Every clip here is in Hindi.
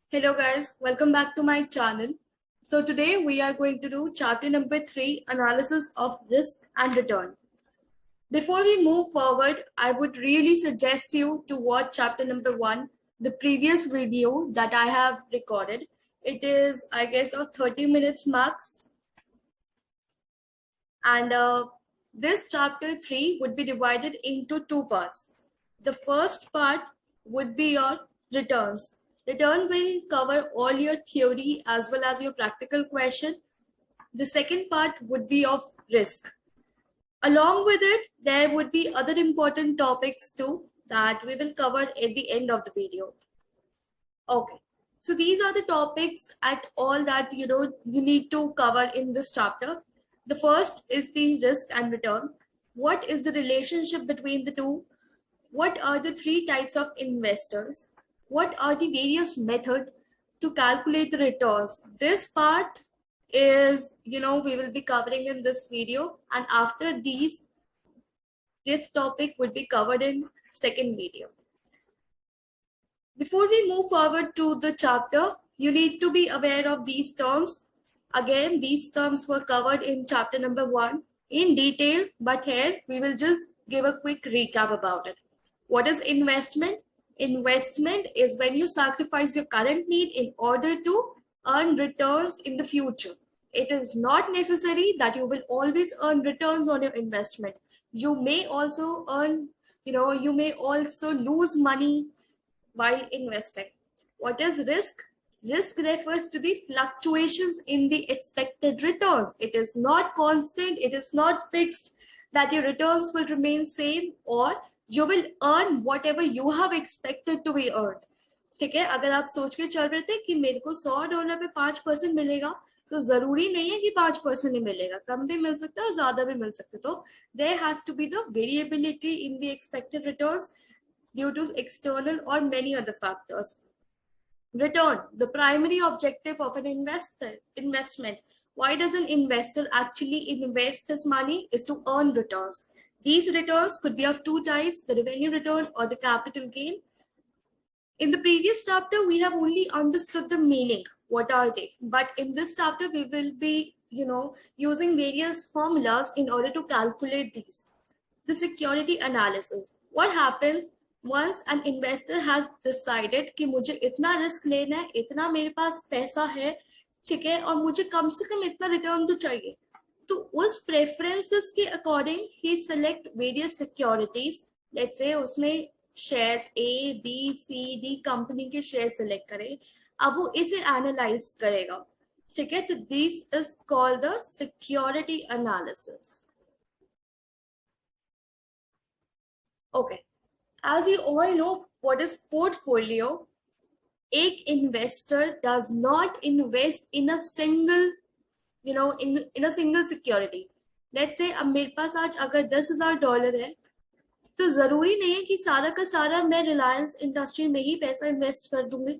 Hello guys, welcome back to my channel. So today we are going to do chapter number 3, analysis of risk and return. Before we move forward, I would really suggest you to watch chapter number 1, the previous video that I have recorded. It is, I guess, a 30 minutes max. And this chapter 3 would be divided into two parts. The first part would be your returns. Return will cover all your theory as well as your practical question. The second part would be of risk. Along with it, there would be other important topics too that we will cover at the end of the video. Okay, so these are the topics at all that you need to cover in this chapter. The first is the risk and return. What is the relationship between the two? What are the three types of investors? What are the various methods to calculate the returns? This part is, we will be covering in this video, and after this topic would be covered in second video. Before we move forward to the chapter, you need to be aware of these terms. Again, these terms were covered in chapter number 1 in detail, but here we will just give a quick recap about it. What is investment? Investment is when you sacrifice your current need in order to earn returns in the future. It is not necessary that you will always earn returns on your investment. You may also earn, you may also lose money while investing. What is risk? Risk refers to the fluctuations in the expected returns. It is not constant, it is not fixed that your returns will remain same or you will earn whatever you have expected to be earned. ठीक है, अगर आप सोच के चल रहे थे कि मेरे को $100 पे 5% मिलेगा, तो जरूरी नहीं है कि 5% ही मिलेगा, कम भी मिल सकता है और ज्यादा भी मिल सकता है. तो there has to be the variability in the expected returns due to external or many other factors. Return, the primary objective of an investment. Why does an investor actually invest his money? Is to earn returns. These returns could be of two types, the revenue return or the capital gain. In the previous chapter, we have only understood the meaning. What are they? But in this chapter, we will be, using various formulas in order to calculate these. The security analysis. What happens once an investor has decided कि मुझे इतना रिस्क लेना है, इतना मेरे पास पैसा है, ठीक है, और मुझे कम से कम इतना रिटर्न तो चाहिए, तो उस प्रेफरेंसेस के अकॉर्डिंग ही select various securities. Let's say उसने shares A B C D company के शेयर सिलेक्ट करे, अब वो इसे एनालाइज करेगा, ठीक है. तो this is called the security analysis. Okay, as you all know what is portfolio, एक investor does not invest in a single in a single security. Let's say अब मेरे पास आज अगर $10,000 है, तो जरूरी नहीं है कि सारा का सारा मैं रिलायंस इंडस्ट्री में ही पैसा इन्वेस्ट कर दूंगी,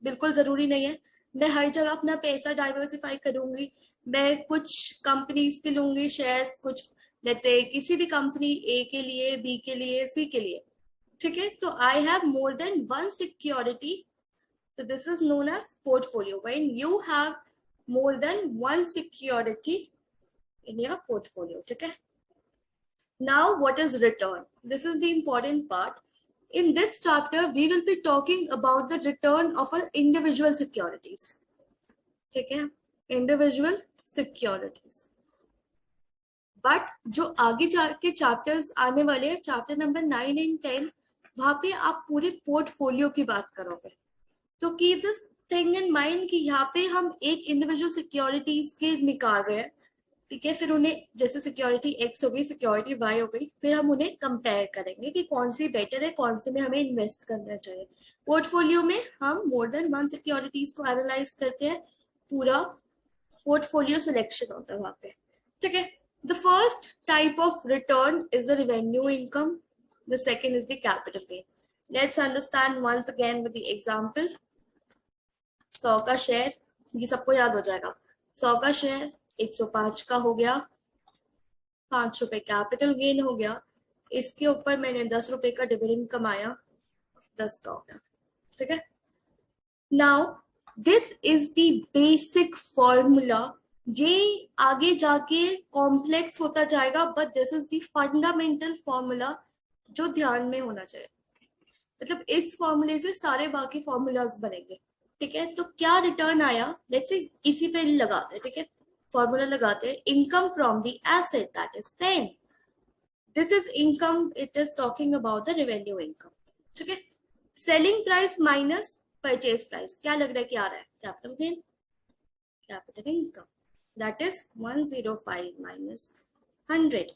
बिल्कुल जरूरी नहीं है. मैं हर जगह अपना पैसा डाइवर्सिफाई करूंगी. मैं कुछ कंपनीज के लूंगी शेयर्स, कुछ लेट्स से किसी भी कंपनी ए के लिए, बी के लिए, सी के लिए, ठीक है. तो I have more than one security, तो this is known as portfolio. When you have more than one security in your portfolio. Okay. Now, what is return? This is the important part. In this chapter, we will be talking about the return of individual securities. Okay. Individual securities. But जो आगे जाके chapters आने वाले हैं, chapter number 9 and 10, वहां पे आप पूरे पोर्टफोलियो की बात करोगे. तो keep this thing in mind कि यहाँ पे हम एक इंडिविजुअल सिक्योरिटीज के निकाल रहे हैं, ठीक है. फिर उन्हें जैसे सिक्योरिटी एक्स हो गई, सिक्योरिटी वाई हो गई, फिर हम उन्हें कंपेयर करेंगे कि कौन सी बेटर है, कौन से में हमें इन्वेस्ट करना चाहिए. पोर्टफोलियो में हम मोर देन वन सिक्योरिटीज को एनालाइज करते हैं, पूरा पोर्टफोलियो सिलेक्शन होता है वहां पे, ठीक है. The first type of return is the revenue income. The second is the capital gain. Let's understand once again with the example. 100 का शेयर, ये सबको याद हो जाएगा. 100 का शेयर 105 का हो गया, ₹5 कैपिटल गेन हो गया. इसके ऊपर मैंने ₹10 का डिविडेंड कमाया, 10 का हो गया, ठीक है. Now this is the basic formula. ये आगे जाके कॉम्प्लेक्स होता जाएगा, but this is the fundamental formula जो ध्यान में होना चाहिए. मतलब इस फॉर्मूले से सारे बाकी फॉर्मूलाज बनेंगे. ठीक है, तो क्या रिटर्न आया, लेट्स से इसी पे लगाते हैं. ठीक है, फॉर्मूला लगाते हैं. Income from the asset that is 10. This is income, it is talking about the revenue income. ठीक है, selling price minus purchase price, क्या लग रहा है, क्या आ रहा है, capital gain, capital income, that is 105 minus 100.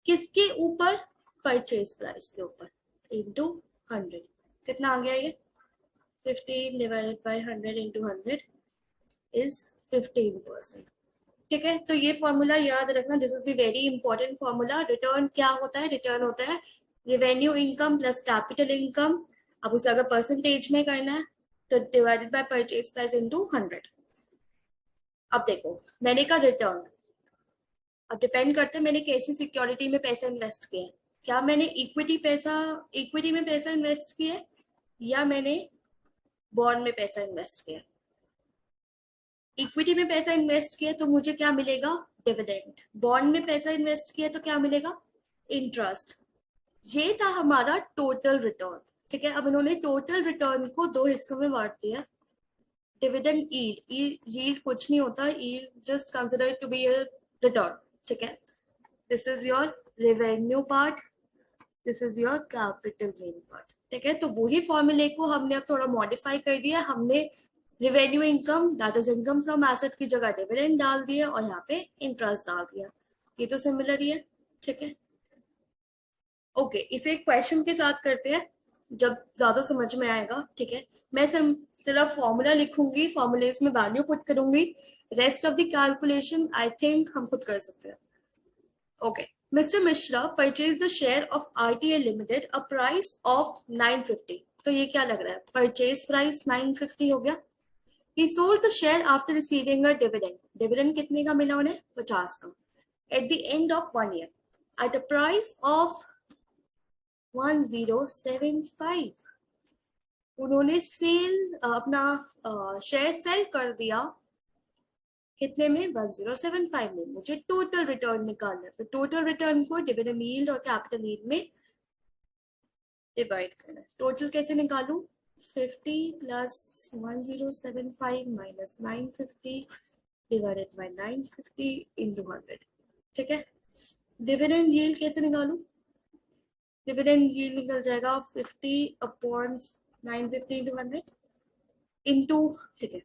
किसके ऊपर, परचेज प्राइस के ऊपर, इंटू 100. कितना आ गया ये, 15 डिवाइडेड बाई 100 इंटू 100 इज 15%. ठीक है, तो ये फॉर्मूला याद रखना. This is the very important formula. Return क्या होता है, रिटर्न होता है revenue income plus capital income. अब उसे अगर परसेंटेज में करना है तो divided by purchase price into 100. अब देखो, मैंने कहा रिटर्न, अब डिपेंड करता है मैंने कैसी सिक्योरिटी में पैसा इन्वेस्ट किया है. क्या मैंने इक्विटी में पैसा इन्वेस्ट किया है, या मैंने बॉन्ड में पैसा इन्वेस्ट किया. इक्विटी में पैसा इन्वेस्ट किया तो मुझे क्या मिलेगा, डिविडेंड. बॉन्ड में पैसा इन्वेस्ट किया तो क्या मिलेगा, इंटरेस्ट. ये था हमारा टोटल रिटर्न. ठीक है, अब इन्होंने टोटल रिटर्न को दो हिस्सों में बांट दिया. डिविडेंड यील्ड कुछ नहीं होता, yield just consider to be a return. ठीक है, this is your revenue part, this is your capital gain part. ठीक है, तो वही फॉर्मूले को हमने अब थोड़ा मॉडिफाई कर दिया. हमने revenue income that is income from asset की जगह डिविडेंड डाल दिया और यहाँ पे इंटरेस्ट डाल दिया. ये तो सिमिलर ही है. ठीक है, ओके, इसे एक क्वेश्चन के साथ करते हैं जब ज्यादा समझ में आएगा. ठीक है, मैं सिर्फ फॉर्मूला लिखूंगी, फॉर्मूलेस में वैल्यू पुट करूंगी. Rest of the calculation I think हम खुद कर सकते हैं. Okay, Mr. Mishra purchased the share of RTA Limited a price of 950. तो ये क्या लग रहा है, परचेज प्राइस 950 हो गया. He sold the share after receiving a dividend. Dividend कितने का मिला उन्हें, 50 का. At the end of 1 year, at a price of 1075. उन्होंने अपना शेयर सेल कर दिया कितने में, 1075 में. मुझे टोटल रिटर्न निकालना है, तो टोटल रिटर्न को डिविडेंड यील्ड और कैपिटल यील्ड में डिवाइड करना है. टोटल कैसे निकालूं, 50 plus 1075 minus 950 divided by 950 into 100. ठीक है, डिविडेंड यील्ड कैसे निकालूं, डिविडेंड यील्ड निकल जाएगा 50 अपॉन 950 इंटू 100 इंटू. ठीक है,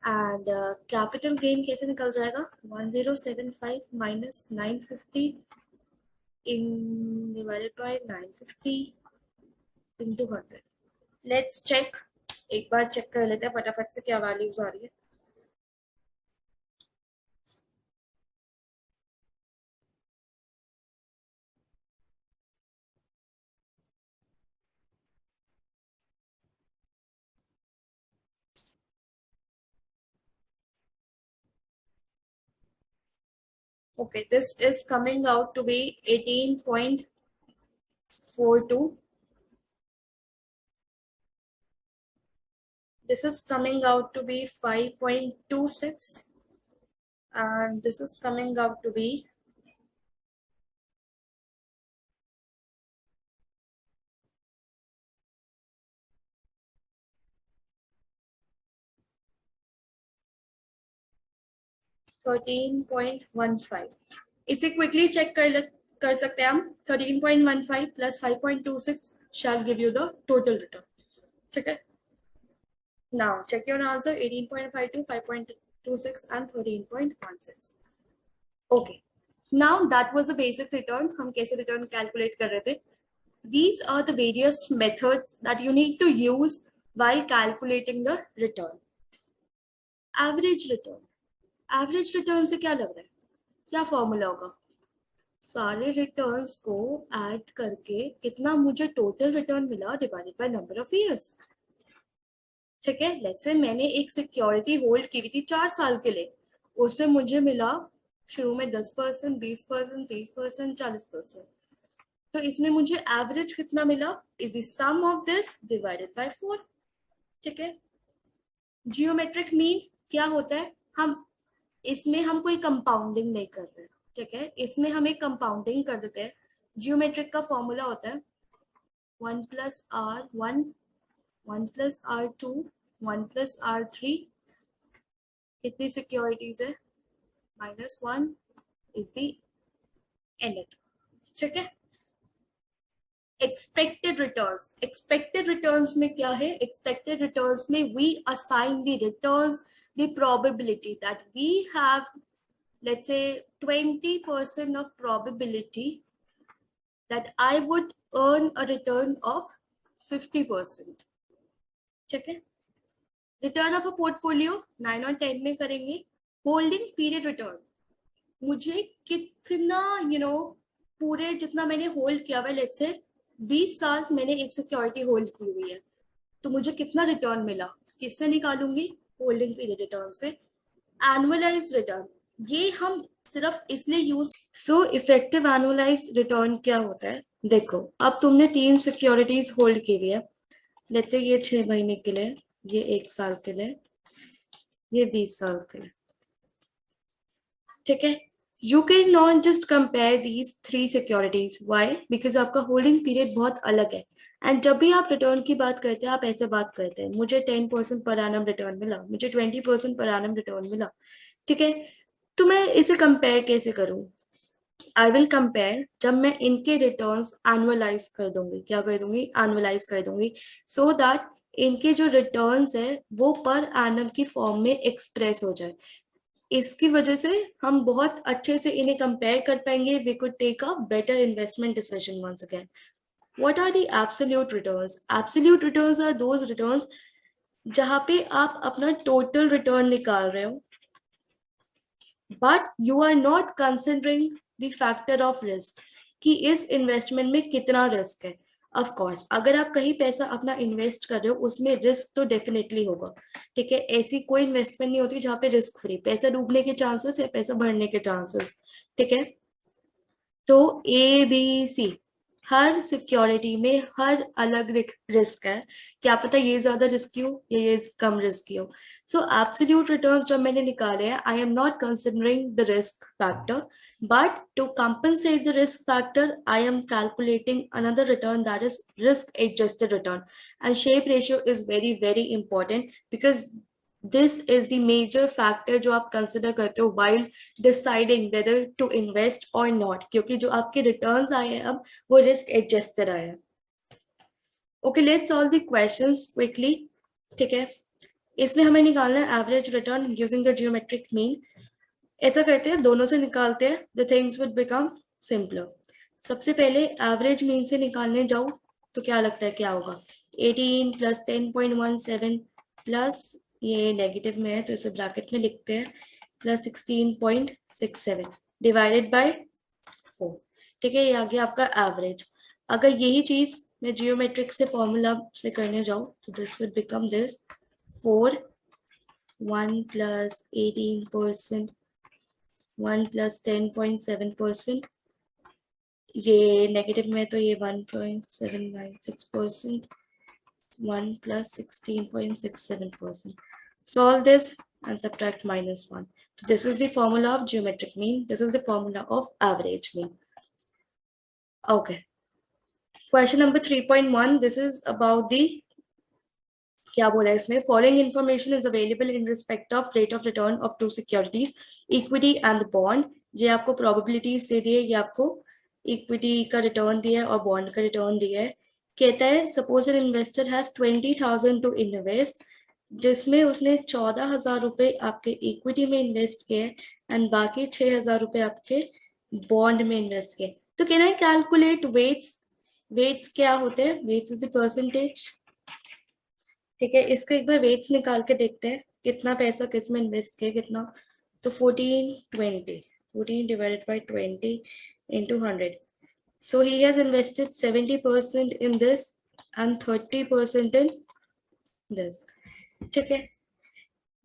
एंड कैपिटल गेन कैसे निकल जाएगा, 1075 minus 950 in divided by 950 into 100. Let's check, एक बार चेक कर लेते हैं फटाफट से क्या वैल्यूज आ रही है. Okay, this is coming out to be 18.42. This is coming out to be 5.26. And this is coming out to be 13.15. इसे क्विकली चेक कर सकते हैं हम. 13.15 plus 5.26 shall give you the total return. ठीक है, now check your answer. 18.52, 5.26 and 13.16. okay, now that was a basic return. हम कैसे return calculate कर रहे थे. These are the various methods that you need to use while calculating the return. Average return. Average return से क्या लग रहा है, क्या फॉर्मूला होगा, सारे रिटर्न्स को ऐड करके कितना मुझे टोटल रिटर्न मिला divided by number of years. ठीक है, लेट्स से मैंने एक सिक्योरिटी होल्ड की हुई थी 4 साल के लिए. उसमें मुझे मिला शुरू में 10%, 20%, 30%, 40%. तो इसमें मुझे एवरेज कितना मिला, is the sum of this divided by 4. ठीक है, जियोमेट्रिक मीन क्या होता है, इसमें हम कोई कंपाउंडिंग नहीं कर रहे, ठीक है, इसमें हम एक कंपाउंडिंग कर देते हैं। जियोमेट्रिक का फॉर्मूला होता है 1+R1, 1+R2, 1+R3, कितनी सिक्योरिटीज है, -1 इज द nth, ठीक है। एक्सपेक्टेड रिटर्न्स में क्या है, एक्सपेक्टेड रिटर्न्स में we assign the returns the probability that we have, let's say 20% of probability that I would earn a return of 50%, ठीक है। रिटर्न ऑफ अ पोर्टफोलियो 9 और 10 में करेंगे। होल्डिंग पीरियड रिटर्न, मुझे कितना पूरे जितना मैंने होल्ड किया हुआ है, लेट्स से 20 साल मैंने एक सिक्योरिटी होल्ड की हुई है, तो मुझे कितना रिटर्न मिला, किससे निकालूंगी, होल्डिंग पीरियड रिटर्न से। एनुअलाइज्ड रिटर्न, ये हम सिर्फ इसलिए use, so effective annualised return क्या होता है, देखो अब तुमने 3 सिक्योरिटीज होल्ड की हुई है, लेट्स से ये 6 महीने के लिए, ये 1 साल के लिए, ये 20 साल के लिए, ठीक है। You can not just compare these 3 securities, why, because आपका होल्डिंग पीरियड बहुत अलग है। एंड जब भी आप रिटर्न की बात करते हैं, आप ऐसे बात करते हैं, मुझे 10% पर एनम रिटर्न मिला, मुझे 20% पर एनम रिटर्न मिला, ठीक है। तो मैं इसे कंपेयर कैसे करूं, आई विल कंपेयर जब मैं इनके रिटर्न्स एनुअलाइज कर दूंगी, क्या कर दूंगी, एनुअलाइज कर दूंगी, सो दैट इनके जो रिटर्न्स है वो पर एनम की फॉर्म में एक्सप्रेस हो जाए। इसकी वजह से हम बहुत अच्छे से इन्हें कंपेयर कर पाएंगे, we could take a better investment decision once again. What are the absolute returns, absolute returns are those returns जहां पे आप अपना टोटल रिटर्न निकाल रहे हो, but you are not considering the factor of risk, कि इस इन्वेस्टमेंट में कितना रिस्क है। ऑफ कोर्स अगर आप कहीं पैसा अपना इन्वेस्ट कर रहे हो, उसमें रिस्क तो डेफिनेटली होगा, ठीक है। ऐसी कोई इन्वेस्टमेंट नहीं होती जहां पे रिस्क फ्री, पैसा डूबने के चांसेस है, पैसा बढ़ने के चांसेस, ठीक है। तो ABC, हर सिक्योरिटी में हर अलग रिस्क है, क्या पता ये ज्यादा रिस्की हो या ये कम रिस्की हो। सो एब्सोल्यूट रिटर्न्स जब मैंने निकाले हैं, I am not considering the risk factor, but to compensate the risk factor, I am calculating another return, that is risk adjusted return. And shape ratio is very very important because this is the major factor जो आप consider करते हो while deciding whether to invest or not, क्योंकि जो आपके returns आए हैं अब वो risk adjusted आए हैं। Okay, let's solve the questions quickly, ठीक है। इसमें हमें निकालना है average return using the geometric mean. ऐसा करते हैं, दोनों से निकालते हैं, the things would become simpler. सबसे पहले एवरेज मीन से निकालने जाओ तो क्या लगता है क्या होगा, 18 + 10.17 प्लस, ये नेगेटिव में है तो इसे ब्रैकेट में लिखते हैं, प्लस 16.67 डिवाइडेड बाय 4, ठीक है। ये आ गया आपका एवरेज। अगर यही चीज मैं जियोमेट्रिक से फॉर्मूला से करने जाऊं तो दिस वुड बिकम दिस 4, 1 + 18%, 1 + 10.7%, ये नेगेटिव में तो ये 1.796%, 1 + 16.67%. Solve this and subtract -1. So this is the formula of geometric mean. This is the formula of average mean. Okay. Question number 3.1. This is about the, क्या बोला है इसने, following information is available in respect of rate of return of 2 securities, equity and bond. ये आपको प्रोबेबिलिटीज दे दी है, ये आपको इक्विटी का रिटर्न दिया है और बॉन्ड का रिटर्न दिया है। कहता है suppose an investor has 20,000 to invest, जिसमें उसने 14,000 रुपए आपके इक्विटी में इन्वेस्ट किए एंड बाकी 6,000 रुपए आपके बॉन्ड में इन्वेस्ट किए। तो can I calculate weights, weights क्या होते हैं, वेट्स इज द परसेंटेज, ठीक है। इसके एक बार वेट्स निकाल के देखते हैं कितना पैसा किस में इन्वेस्ट किया कितना, तो 14 divided by 20 into 100, so he has invested 70% in this and 30% in this, ठीक है।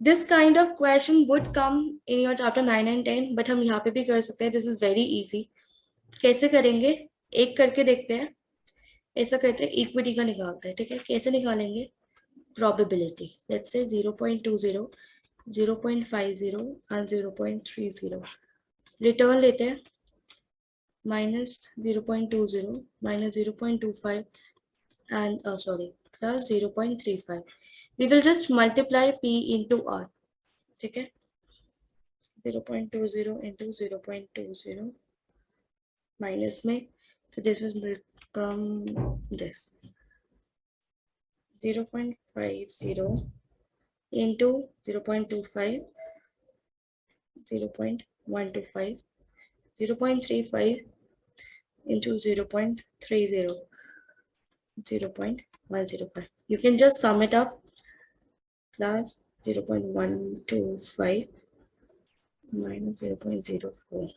This kind of question would come in your chapter 9 and 10, but हम यहाँ पे भी कर सकते हैं, this is very easy। कैसे करेंगे, एक करके देखते हैं। ऐसा करते हैं, इक्विटी का निकालते हैं, ठीक है। कैसे निकालेंगे, probability. Let's say 0.20, 0.50 and 0.30. Return लेते हैं -0.20 -0.25 and plus 0.35. We will just multiply P into R. ठीक है, 0.20 into 0.20 minus में, so this will become this 0.50 into 0.25, 0.125, 0.35 into 0.30, 0.105. You can just sum it up, plus 0.125 minus 0.04.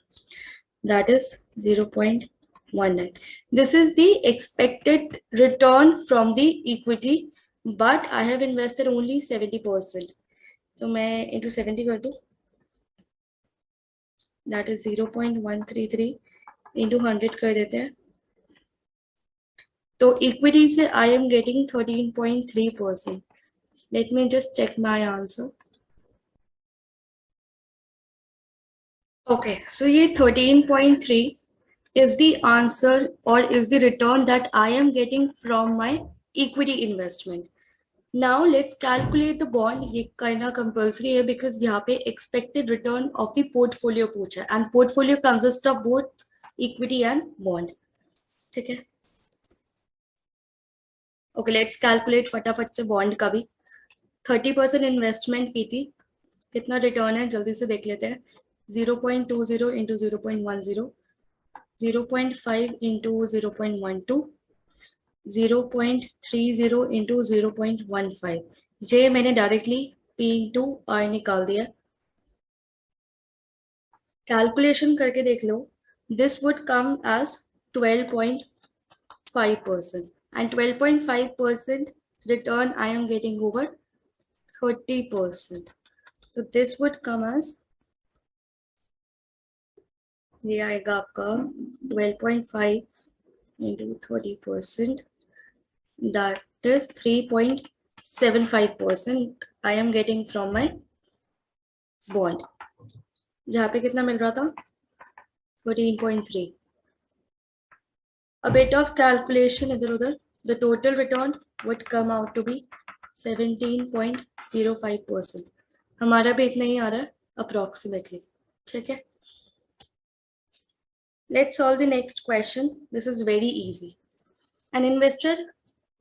That is 0.19. This is the expected return from the equity, but I have invested only 70%. So मैं into 70 कर दूँ. That is 0.133 into 100 कर देते हैं. तो equity से I am getting 13.3%. Let me just check my answer. Okay, so ये 13.3 is the answer or is the return that I am getting from my equity investment. Now let's calculate the bond. ये करना compulsory है because यहाँ पे expected return of the portfolio पूछा है and portfolio consists of both equity and bond. ठीक है? Okay, let's calculate फटाफट से bond का भी. 30% investment की थी. कितना return है जल्दी से देख लेते हैं. 0.20 into 0.10, 0.5 into 0.12, 0.30 into 0.15. ये मैंने डायरेक्टली P into R निकाल दिया. कैलकुलेशन करके देख लो. This would come as 12.5% and 12.5% return I am getting over 30%. So this would come as, ये आएगा आपका 12.5 into 30%. That is 3.75% I am getting from my bond. जहाँ पे कितना मिल रहा था 13.3. A bit of calculation इधर उधर. The total return would come out to be 17.05%. हमारा भी इतना ही आ रहा है approximately. ठीक है. Let's solve the next question. This is very easy. An investor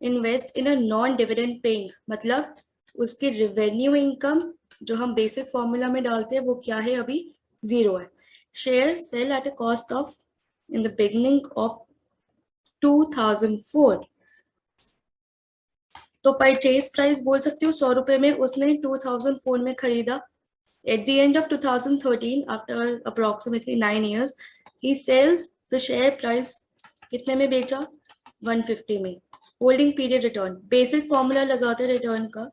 invest in a non-dividend paying, मतलब उसकी revenue income जो हम basic formula में डालते हैं वो क्या है अभी 0 है. Shares sell at a cost of in the beginning of 2004. तो परचेज प्राइस बोल सकती हूँ 100 रुपए में उसने 2004 में खरीदा. At the end of 2013, after approximately 9 years, he sells the share price कितने में बेचा 150 में. Holding period return, basic formula लगाते हैं रिटर्न का,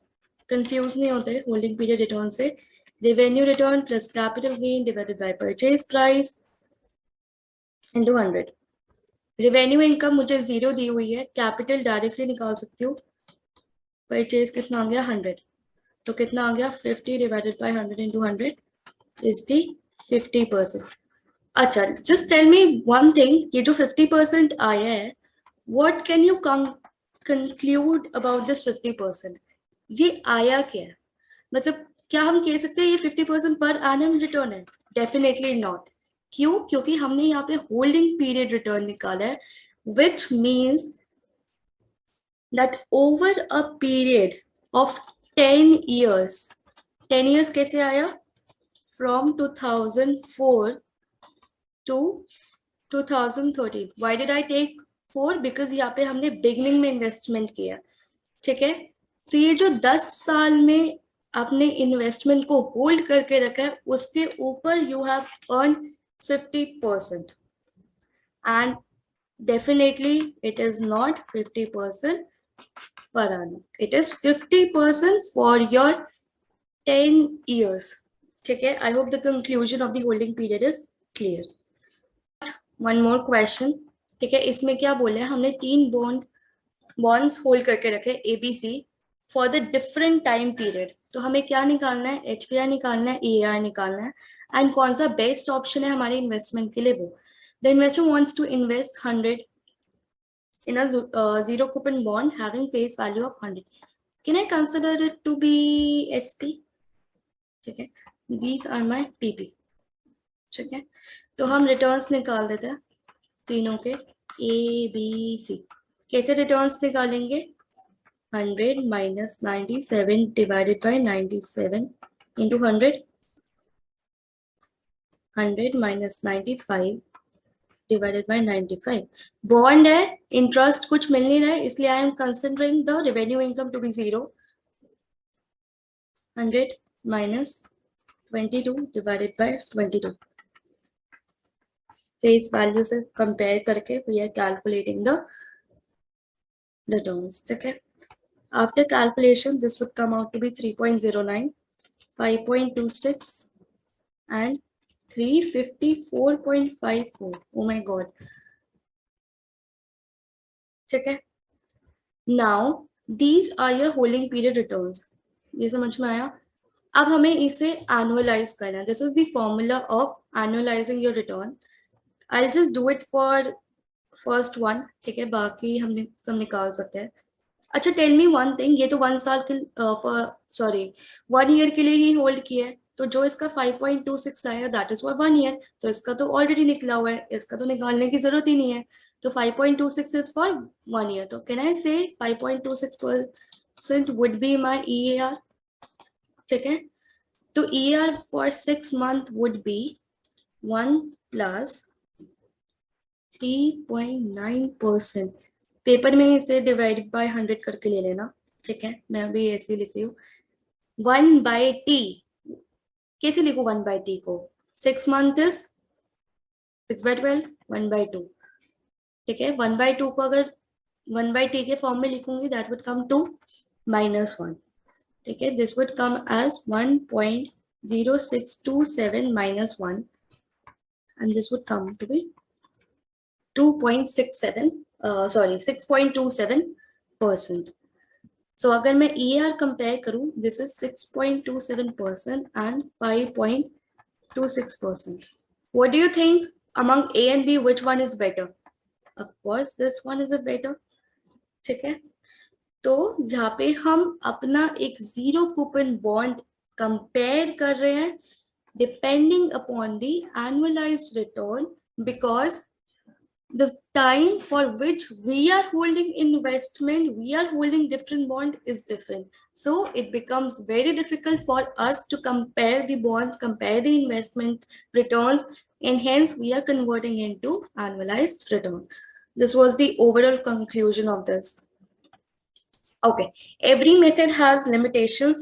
कंफ्यूज नहीं होते होल्डिंग पीरियड रिटर्न से. Revenue return plus capital gain divided by purchase price into 100. Revenue income मुझे 0 दी हुई है, कैपिटल डायरेक्टली निकाल सकती हूँ. परचेज कितना आ गया 100, तो कितना आ गया 50 divided by 100 into 100 is the 50%. अच्छा, just tell me one thing, ये जो 50% आया है, what can you conclude about this 50%? ये आया क्या है? मतलब क्या हम कह सकते हैं ये 50% पर एनम रिटर्न है? Definitely not. क्यों? क्योंकि हमने यहाँ पे होल्डिंग पीरियड रिटर्न निकाला है, which means that over a period of 10 years. 10 years कैसे आया? From 2004 to 2013. Why did I take 4? Because यहाँ पे हमने बिगनिंग में इन्वेस्टमेंट किया. ठीक है, तो ये जो 10 साल में आपने इन्वेस्टमेंट को होल्ड करके रखा है उसके ऊपर you have earn 50%. And definitely it is not 50% per annum. It is 50% for your 10 years. ठीक है, I hope the conclusion of the holding period is clear. One more question. ठीक है, इसमें क्या बोला है, हमने 3 बॉन्ड्स होल्ड करके रखे ABC. For the different time period. तो हमें क्या निकालना है, HPR निकालना है, EAR निकालना है, एंड कौन सा बेस्ट ऑप्शन है हमारे इन्वेस्टमेंट के लिए वो। The investor wants to invest 100 in a zero coupon bond having face value of 100. Can I consider it to be SP? ठीक है, these are my PP. ठीक है, तो हम रिटर्न्स निकाल देते हैं तीनों के ABC। कैसे रिटर्न्स निकालेंगे, 100 minus 97 divided by 97 into 100, 100 minus 95 divided by 95। Bond है, इंटरेस्ट कुछ मिल नहीं रहा है, इसलिए I am considering the revenue income to be 0। 100 minus 22 divided by 22, face value से कंपेयर करके we are calculating the returns. ठीक है, after calculation this would come out to be 3.09, 5.26 and 354.54। oh my god। ठीक है, now these are your holding period returns. ये समझ में आया। अब हमें इसे एनुअलाइज करना है। This is the formula of annualising your return. I will just do it for first one. ठीक है, बाकी हम सब निकाल सकते हैं। अच्छा, टेल मी वन थिंग, ये तो 1 साल के सॉरी 1 ईयर के लिए ही होल्ड किया है, तो जो इसका 5.26 आया दैट इज फॉर 1 ईयर, तो इसका तो ऑलरेडी निकला हुआ है, इसका तो निकालने की जरूरत ही नहीं है। तो 5.26 इज फॉर 1 ईयर, तो कैन आई से 5.26% वुड बी माई EAR। ठीक है, तो EAR for 6 month would be 1 plus 3.9%। Paper में इसे डिवाइड बाय 100 करके ले लेना। ठीक है, मैं अभी ऐसे ही लिख रही हूँ 1/T। कैसे लिखू 1/T को, 6 month इज 6/12, 1/2। ठीक है, 1/2 को अगर 1/T के फॉर्म में लिखूंगी दैट वुड कम टू -1। ठीक है, this would come as 1.0627 -1 and this would come to be 6.27%। So अगर मैं EAR कंपेयर करूं, this is 6.27% and 5.26%। What do you think among A and B which one is better? Of course this one is a better। ठीक है, तो जहाँ पे हम अपना एक जीरो कूपन बॉन्ड कंपेयर कर रहे हैं depending upon the annualized return, because the time for which we are holding investment, we are holding different bond is different. So it becomes very difficult for us to compare the bonds, compare the investment returns, and hence we are converting into annualized return. This was the overall conclusion of this. Okay, every method has limitations.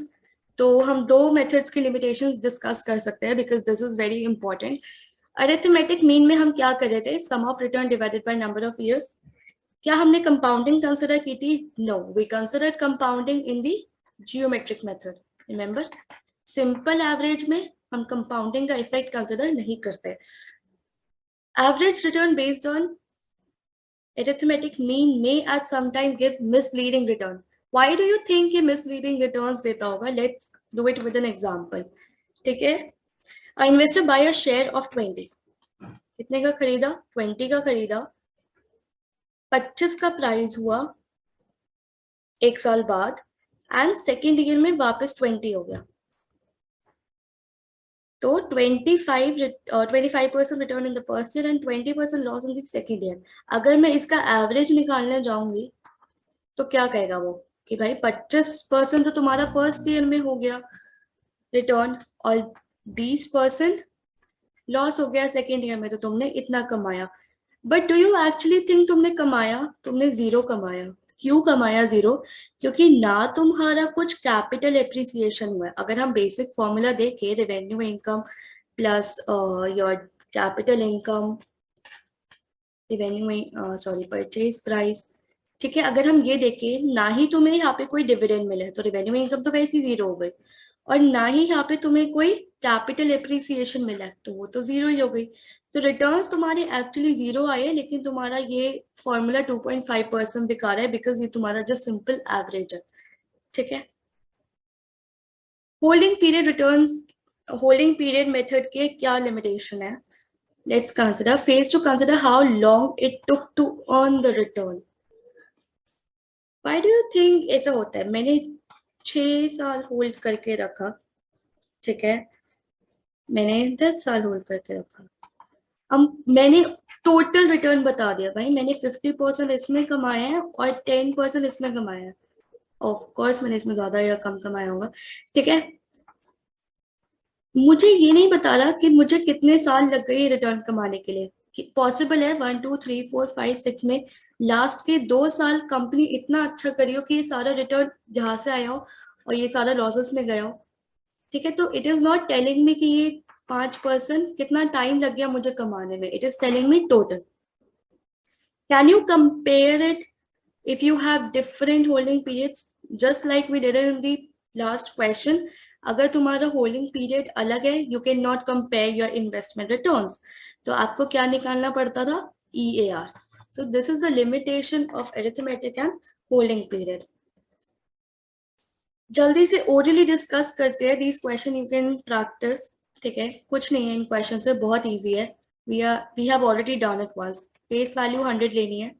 तो हम दो मेथड्स की लिमिटेशंस डिस्कस कर सकते हैं because this is very important. Arithmetic mean में हम क्या कर रहे थे, sum of return divided by number of years. क्या हमने कंपाउंडिंग कंसिडर की थी? No, we consider compounding in the geometric method. Remember, simple average में हम कंपाउंडिंग का इफेक्ट कंसिडर नहीं करते। Average return based on arithmetic mean may at some time give misleading return. Why do you think ये misleading returns देता होगा? Let's do it with an example. ठीक है, a investor buy a share of 20। कितने का खरीदा? 20 का खरीदा। 25 का प्राइस हुआ 1 साल बाद, एंड सेकेंड ईयर में वापस 20 हो गया, तो 25% return in the first year and 20% loss in the second year. अगर मैं इसका एवरेज निकालने जाऊंगी तो क्या कहेगा वो कि भाई 25% तो तुम्हारा फर्स्ट ईयर में हो गया रिटर्न और 20% लॉस हो गया सेकेंड ईयर में, तो तुमने इतना कमाया। But do you actually think तुमने कमाया? तुमने जीरो कमाया। क्यों कमाया जीरो? क्योंकि ना तुम्हारा कुछ कैपिटल एप्रिसिएशन हुआ है। अगर हम बेसिक फॉर्मूला देखें, revenue income plus your capital income, revenue sorry purchase price. ठीक है, अगर हम ये देखें, ना ही तुम्हें यहाँ पे कोई डिविडेंड मिले तो रेवेन्यू इनकम तो वैसे ही जीरो हो गई, और ना ही यहाँ पे तुम्हें कोई कैपिटल एप्रिसिएशन मिला तो वो तो जीरो ही हो गई। तो रिटर्न्स तुम्हारे एक्चुअली जीरो आए, लेकिन तुम्हारा ये फॉर्मूला 2.5% दिखा रहा है बिकॉज ये तुम्हारा जो सिंपल एवरेज है। ठीक है। Holding period returns, holding period method के क्या लिमिटेशन है? Let's consider phase to consider how long it took to earn the return. Why do you think ऐसा होता है? मैंने 6 साल होल्ड करके रखा, ठीक है, मैंने 10 साल होल्ड करके रखा, अब मैंने टोटल रिटर्न बता दिया भाई, मैंने 50% इसमें कमाया है और 10% इसमें कमाया है। ऑफ कोर्स मैंने इसमें ज्यादा या कम कमाया होगा, ठीक है। मुझे ये नहीं बता रहा कि मुझे कितने साल लग गए रिटर्न कमाने के लिए। पॉसिबल है 1 2 3 4 5 6 में लास्ट के 2 साल कंपनी इतना अच्छा करी हो कि ये सारा रिटर्न जहां से आया हो और ये सारा लॉसेस में गया हो, ठीक है। तो it is not telling me कि ये 5% कितना टाइम लग गया मुझे कमाने में, it is telling me total. Can you compare it if you have different holding periods just like we did in the last question? अगर तुम्हारा होल्डिंग पीरियड अलग है, you can not compare your investment returns, तो आपको क्या निकालना पड़ता था? EAR. So this is the limitation of arithmetic and holding period. जल्दी से ओरली डिस्कस करते हैं these question you can practice, ठीक है, कुछ नहीं है इन क्वेश्चंस में, बहुत इजी है। we have already done it once. Face value 100 लेनी है,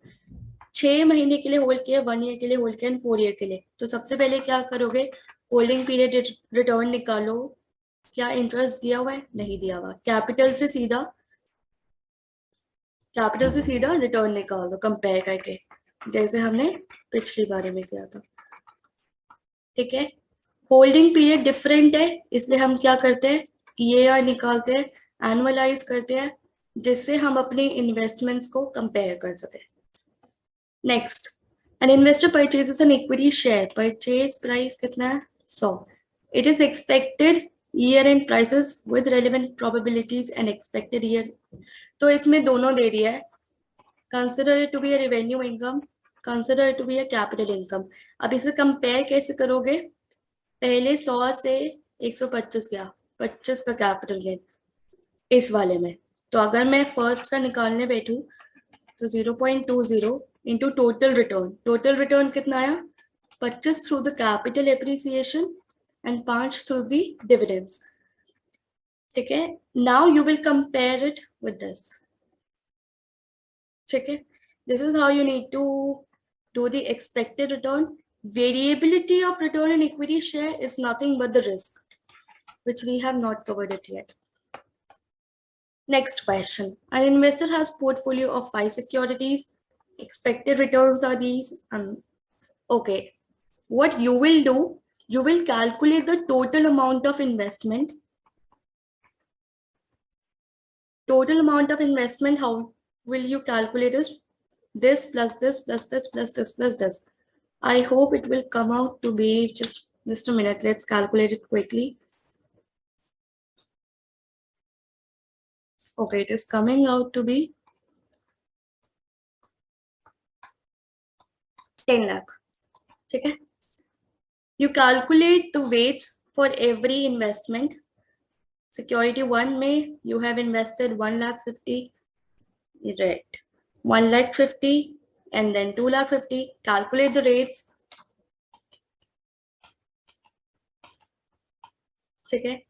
6 महीने के लिए होल्ड किया, 1 ईयर के लिए होल्ड किया, 4 ईयर के लिए। तो सबसे पहले क्या करोगे? होल्डिंग पीरियड रिटर्न निकालो, क्या इंटरेस्ट दिया हुआ है, नहीं दिया हुआ, कैपिटल से सीधा रिटर्न निकाल दो कंपेयर करके, जैसे हमने पिछली बारी में किया था, ठीक है। होल्डिंग पीरियड डिफरेंट है, इसलिए हम क्या करते हैं? EAR निकालते हैं, एनुअलाइज करते हैं, जिससे हम अपने इन्वेस्टमेंट्स को कंपेयर कर सके। Next, an investor purchases an equity share, purchase price कितना है? 100. It is expected year end prices with relevant probabilities and expected year. तो इसमें दोनों दे दिया है, consider it to be a revenue income, consider it to be a capital income. अब इसे कंपेयर कैसे करोगे? पहले 100 से 125 गया, 25 का कैपिटल गेन इस वाले में। तो अगर मैं फर्स्ट का निकालने बैठू तो 0.20 इंटू टोटल रिटर्न कितना आया? 25 through the capital appreciation and 5 through the dividends, ठीक है। Now you will compare it with this, ठीक है। This is how you need to do the expected return. Variability of return in equity share is nothing but the risk, which we have not covered it yet. Next question. An investor has portfolio of 5 securities. Expected returns are these. Okay. What you will do, you will calculate the total amount of investment. Total amount of investment, how will you calculate is this plus this plus this plus this plus this. I hope it will come out to be just a minute. Let's calculate it quickly. Okay, it is coming out to be 10 lakh. ठीक है। You calculate the weights for every investment. Security 1 में you have invested 1,50,000, right? 1,50,000 and then 2,50,000. Calculate the rates. ठीक है।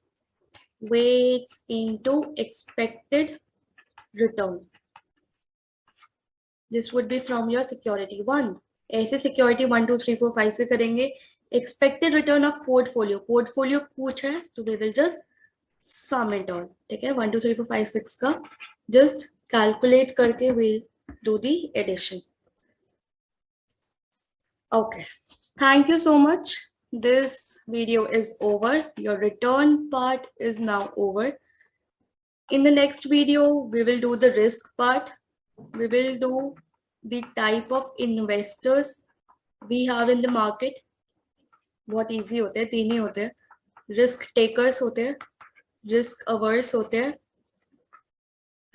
Weights into expected return. This would be from your security 1. ऐसे security 1 2 3 4 5 से करेंगे। Expected return of portfolio पूछा है तो we will just sum it all, ठीक है। 1 2 3 4 5 6 का just calculate करके we'll do the addition. Okay, thank you so much. This video is over. Your return part is now over. In the next video, we will do the risk part. We will do the type of investors we have in the market. बहुत easy होते हैं, 3 ही होते हैं। Risk takers होते हैं, risk averse होते हैं,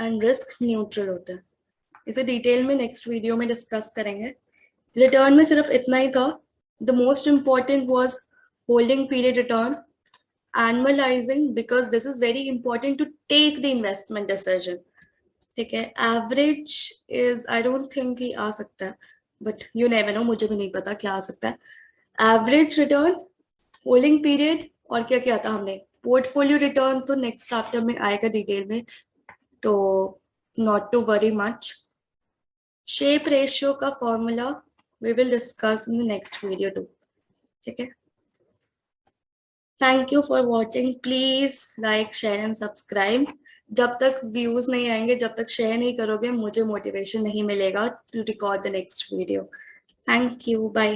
and risk neutral होते हैं। इसे डिटेल में नेक्स्ट वीडियो में डिस्कस करेंगे। रिटर्न में सिर्फ इतना ही था। The most important was holding period return, annualizing, because this is very important to take the investment decision. ठीक है। Average is I don't think कि आ सकता है, but you never know, मुझे भी नहीं पता क्या आ सकता है। एवरेज रिटर्न, होल्डिंग पीरियड, और क्या क्या था हमने, पोर्टफोलियो रिटर्न तो नेक्स्ट चैप्टर में आएगा डिटेल में, तो not to worry much. Sharpe ratio का formula we will discuss in the next video too. ठीक है. Thank you for watching. Please like, share and subscribe. जब तक व्यूज नहीं आएंगे, जब तक शेयर नहीं करोगे, मुझे मोटिवेशन नहीं मिलेगा to record the next video. Thank you. Bye.